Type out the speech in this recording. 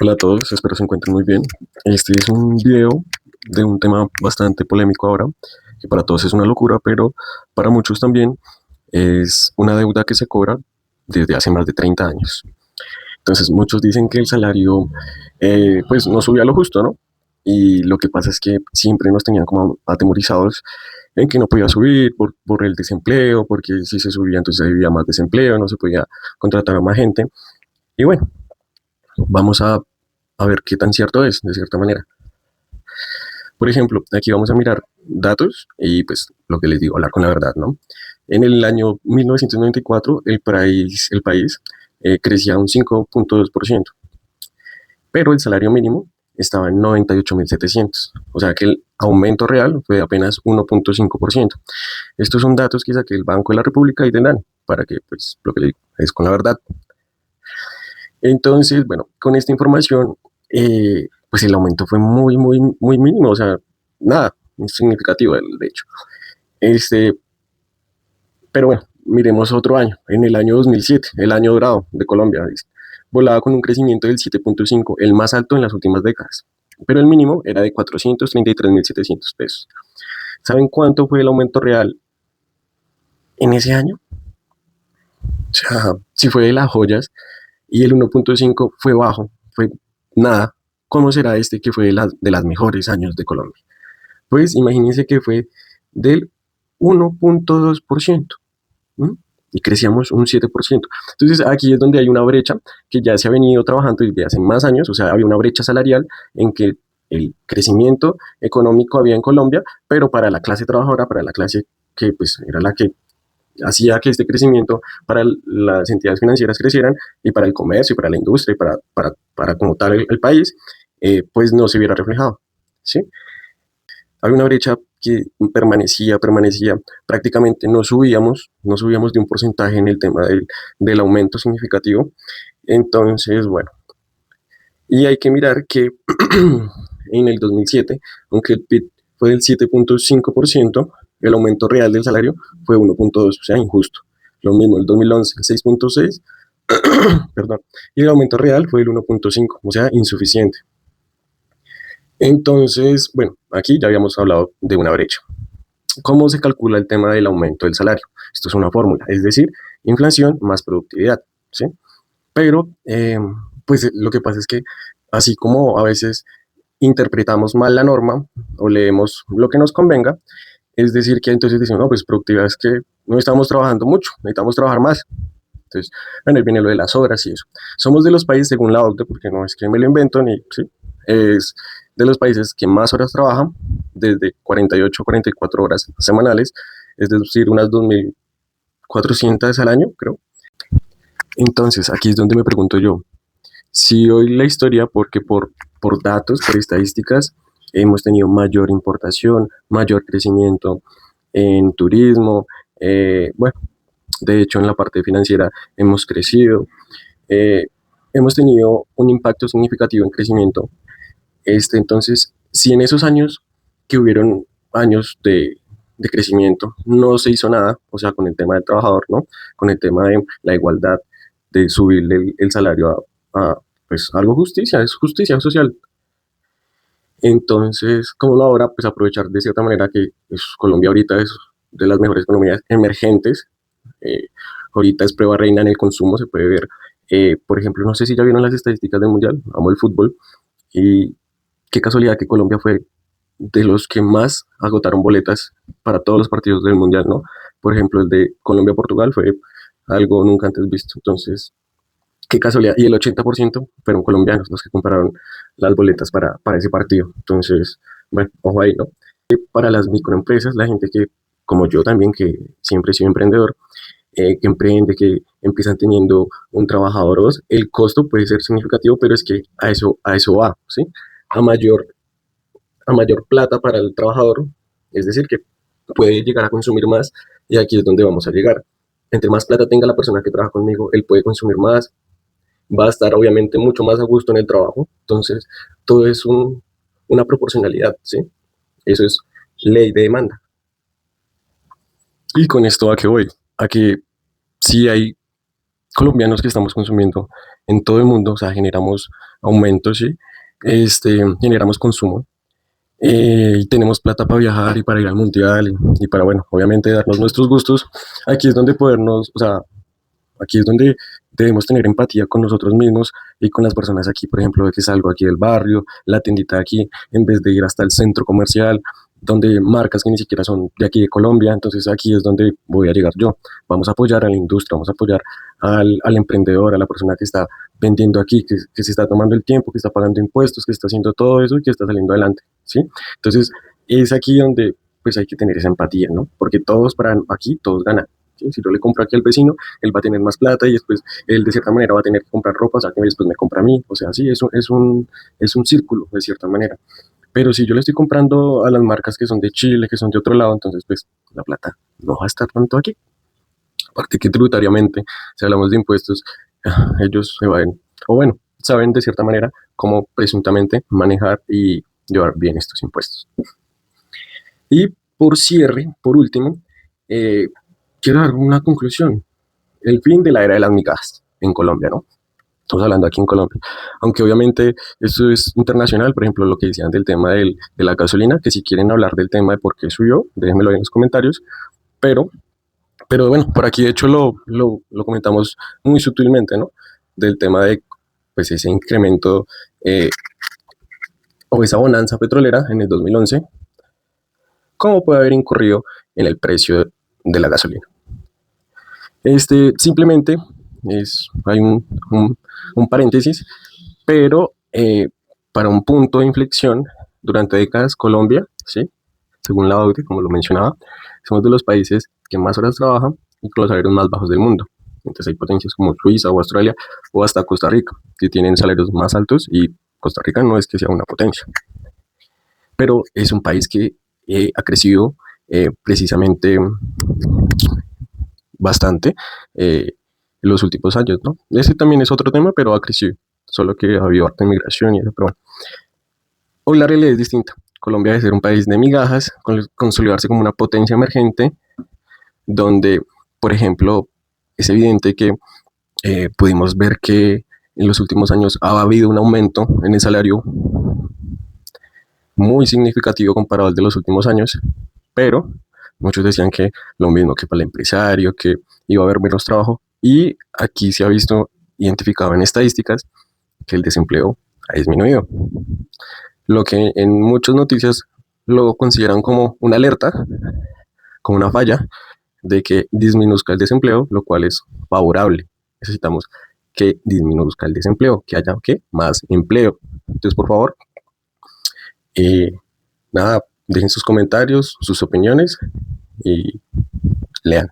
Hola a todos, espero se encuentren muy bien. Este es un video de un tema bastante polémico ahora, que para todos es una locura, pero para muchos también es una deuda que se cobra desde hace más de 30 años. Entonces muchos dicen que el salario pues no subía a lo justo, ¿no? Y lo que pasa es que siempre nos tenían como atemorizados en que no podía subir por el desempleo, porque si se subía entonces había más desempleo, no se podía contratar a más gente. Y bueno, vamos a ver qué tan cierto es, de cierta manera. Por ejemplo, aquí vamos a mirar datos y pues lo que les digo, hablar con la verdad, ¿no? En el año 1994 el país crecía un 5.2%, pero el salario mínimo estaba en 98.700, o sea que el aumento real fue de apenas 1.5%. Estos son datos que saqué del Banco de la República y del DANE, para que pues lo que le digo es con la verdad. Entonces, bueno, con esta información, pues el aumento fue muy, muy, muy mínimo, o sea, nada, significativo, de hecho. Este, pero bueno, miremos otro año, en el año 2007, el año dorado de Colombia, volaba con un crecimiento del 7.5, el más alto en las últimas décadas, pero el mínimo era de 433.700 pesos. ¿Saben cuánto fue el aumento real en ese año? O sea, si fue de las joyas y el 1.5 fue bajo, fue nada. ¿Cómo será este que fue de las mejores años de Colombia? Pues imagínense que fue del 1.2%, ¿m? Y crecíamos un 7%. Entonces aquí es donde hay una brecha que ya se ha venido trabajando desde hace más años, o sea, había una brecha salarial en que el crecimiento económico había en Colombia, pero para la clase trabajadora, para la clase que pues era la que hacía que este crecimiento para las entidades financieras crecieran y para el comercio y para la industria y para como tal el país, pues no se viera reflejado, ¿sí? Había una brecha que permanecía, prácticamente no subíamos de un porcentaje en el tema del aumento significativo. Entonces, bueno, y hay que mirar que en el 2007, aunque el PIB fue del 7.5%, el aumento real del salario fue 1.2, o sea, injusto. Lo mismo, el 2011, el 6.6, perdón, y el aumento real fue el 1.5, o sea, insuficiente. Entonces, bueno, aquí ya habíamos hablado de una brecha. ¿Cómo se calcula el tema del aumento del salario? Esto es una fórmula, es decir, inflación más productividad, ¿sí? Pero, pues lo que pasa es que así como a veces interpretamos mal la norma o leemos lo que nos convenga, es decir, que entonces decimos, no, pues productividad es que no estamos trabajando mucho, necesitamos trabajar más. Entonces, bueno, ahí viene lo de las horas y eso. Somos de los países, según la OCDE, porque no es que me lo invento ni, ¿sí? Es de los países que más horas trabajan, desde 48 a 44 horas semanales, es decir, unas 2.400 al año, creo. Entonces, aquí es donde me pregunto yo, si hoy la historia, porque por datos, por estadísticas, hemos tenido mayor importación, mayor crecimiento en turismo, bueno, de hecho en la parte financiera hemos crecido, eh, hemos tenido un impacto significativo en crecimiento. Entonces, si en esos años que hubieron años de crecimiento no se hizo nada, o sea, con el tema del trabajador, ¿no? Con el tema de la igualdad, de subirle el salario pues algo justicia, es justicia social. Entonces, ¿cómo no ahora? Pues aprovechar de cierta manera que pues, Colombia ahorita es de las mejores economías emergentes, eh, ahorita es prueba reina en el consumo, se puede ver, por ejemplo, no sé si ya vieron las estadísticas del Mundial, amo el fútbol, y qué casualidad que Colombia fue de los que más agotaron boletas para todos los partidos del Mundial, ¿no? Por ejemplo, el de Colombia-Portugal fue algo nunca antes visto. Entonces, qué casualidad. Y el 80% fueron colombianos los que compraron las boletas para ese partido. Entonces, bueno, ojo ahí, ¿no? Para las microempresas, la gente que, como yo también, que siempre he sido emprendedor, que emprende, que empiezan teniendo un trabajador o dos, el costo puede ser significativo, pero es que a eso va, ¿sí? A mayor a mayor plata para el trabajador, es decir, que puede llegar a consumir más y aquí es donde vamos a llegar. Entre más plata tenga la persona que trabaja conmigo, él puede consumir más, va a estar obviamente mucho más a gusto en el trabajo, entonces todo es una proporcionalidad, ¿sí? Eso es ley de demanda. Y con esto a qué voy, a que sí hay colombianos que estamos consumiendo en todo el mundo, o sea, generamos aumentos, ¿sí? Generamos consumo y tenemos plata para viajar y para ir al mundial y para, bueno, obviamente darnos nuestros gustos. Aquí es donde podernos, o sea, aquí es donde debemos tener empatía con nosotros mismos y con las personas aquí, por ejemplo, de que salgo aquí del barrio, la tiendita de aquí, en vez de ir hasta el centro comercial, donde marcas que ni siquiera son de aquí de Colombia, entonces aquí es donde voy a llegar yo. Vamos a apoyar a la industria, vamos a apoyar al emprendedor, a la persona que está vendiendo aquí, que se está tomando el tiempo, que está pagando impuestos, que está haciendo todo eso y que está saliendo adelante, ¿sí? Entonces, es aquí donde pues hay que tener esa empatía, ¿no? Porque todos para aquí, todos ganan. ¿Sí? Si yo le compro aquí al vecino, él va a tener más plata y después él de cierta manera va a tener que comprar ropa, o sea que después me compra a mí, o sea, sí, eso es un círculo de cierta manera. Pero si yo le estoy comprando a las marcas que son de Chile, que son de otro lado, entonces pues la plata no va a estar tanto aquí. Aparte que tributariamente, si hablamos de impuestos, ellos se van, o bueno, saben de cierta manera cómo presuntamente manejar y llevar bien estos impuestos. Y por cierre, por último, eh, quiero dar una conclusión. El fin de la era de las migajas en Colombia, ¿no? Estamos hablando aquí en Colombia. Aunque obviamente esto es internacional, por ejemplo, lo que decían del tema de la gasolina, que si quieren hablar del tema de por qué subió, déjenmelo ahí en los comentarios. Pero, pero bueno, por aquí de hecho lo comentamos muy sutilmente, ¿no? Del tema de pues ese incremento o esa bonanza petrolera en el 2011, ¿cómo puede haber incurrido en el precio de la gasolina? Simplemente hay un paréntesis, pero para un punto de inflexión durante décadas Colombia, ¿sí? Según la OCDE, como lo mencionaba, somos de los países que más horas trabajan y con los salarios más bajos del mundo. Entonces hay potencias como Suiza o Australia o hasta Costa Rica, que tienen salarios más altos y Costa Rica no es que sea una potencia, pero es un país que ha crecido precisamente bastante en los últimos años, ¿no? Ese también es otro tema, pero ha crecido, solo que ha habido harta inmigración y eso, pero bueno. Hoy la realidad es distinta. Colombia debe ser un país de migajas, consolidarse como una potencia emergente, donde, por ejemplo, es evidente que pudimos ver que en los últimos años ha habido un aumento en el salario muy significativo comparado al de los últimos años, pero muchos decían que lo mismo que para el empresario, que iba a haber menos trabajo, y aquí se ha visto identificado en estadísticas que el desempleo ha disminuido, lo que en muchas noticias lo consideran como una alerta, como una falla de que disminuzca el desempleo, lo cual es favorable. Necesitamos que disminuzca el desempleo, que haya ¿qué? Más empleo. Entonces, por favor, eh, nada, dejen sus comentarios, sus opiniones y lean.